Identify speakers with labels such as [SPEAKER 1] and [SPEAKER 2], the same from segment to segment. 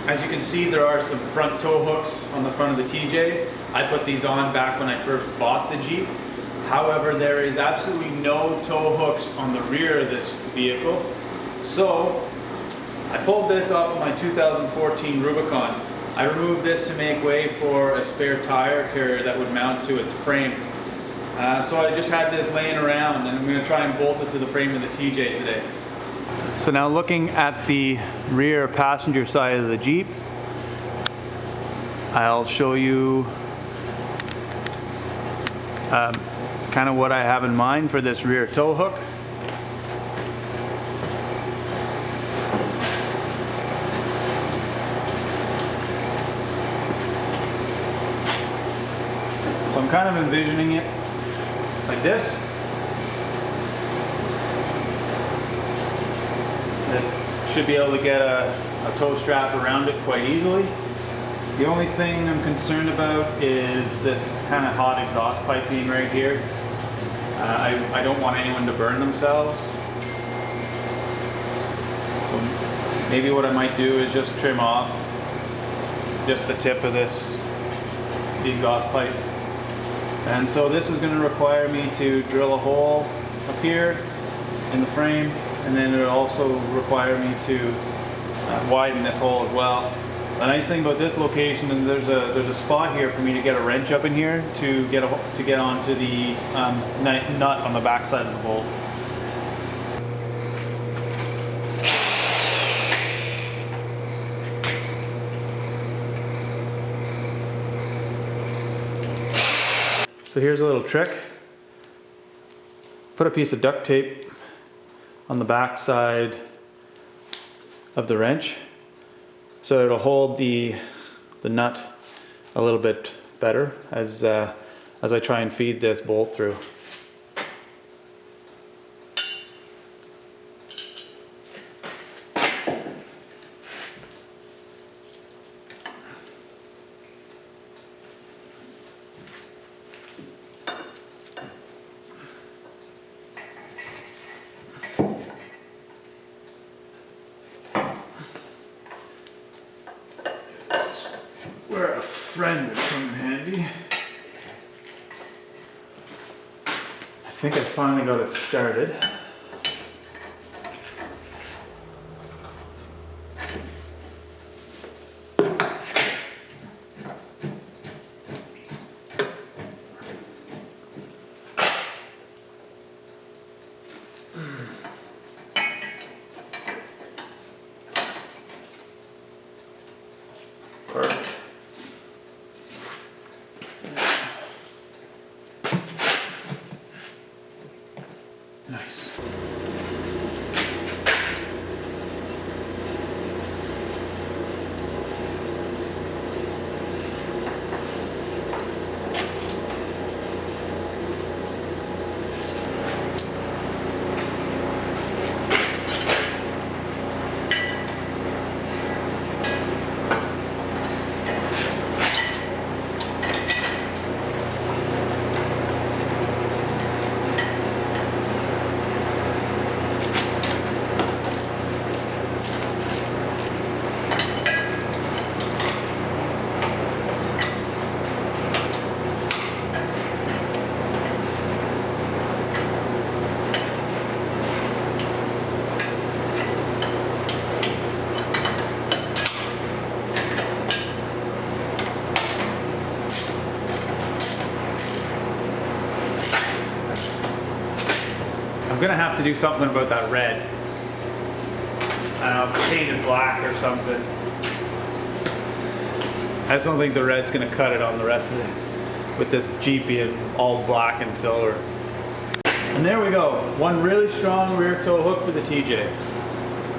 [SPEAKER 1] As you can see, there are some front tow hooks on the front of the TJ. I put these on back when I first bought the Jeep. However, there is absolutely no tow hooks on the rear of this vehicle. So I pulled this off of my 2014 Rubicon. I removed this to make way for a spare tire carrier that would mount to its frame. So I just had this laying around, and I'm going to try and bolt it to the frame of the TJ today. So now looking at the rear passenger side of the Jeep, I'll show you kind of what I have in mind for this rear tow hook. So I'm kind of envisioning it like this. It should be able to get a tow strap around it quite easily. The only thing I'm concerned about is this kind of hot exhaust piping right here. I don't want anyone to burn themselves. So maybe what I might do is just trim off just the tip of the exhaust pipe. And so this is going to require me to drill a hole up here in the frame, and then it'll also require me to widen this hole as well. The nice thing about this location is there's a spot here for me to get a wrench up in here to get onto the nut on the back side of the bolt. So here's a little trick. Put a piece of duct tape on the back side of the wrench so it'll hold the nut a little bit better as I try and feed this bolt through. Where a friend would come in handy. I think I finally got it started. Perfect. Nice. I'm gonna have to do something about that red. Paint it black or something. I just don't think the red's gonna cut it on the rest of it, with this Jeep being all black and silver. And there we go, one really strong rear tow hook for the TJ.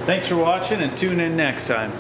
[SPEAKER 1] Thanks for watching, and tune in next time.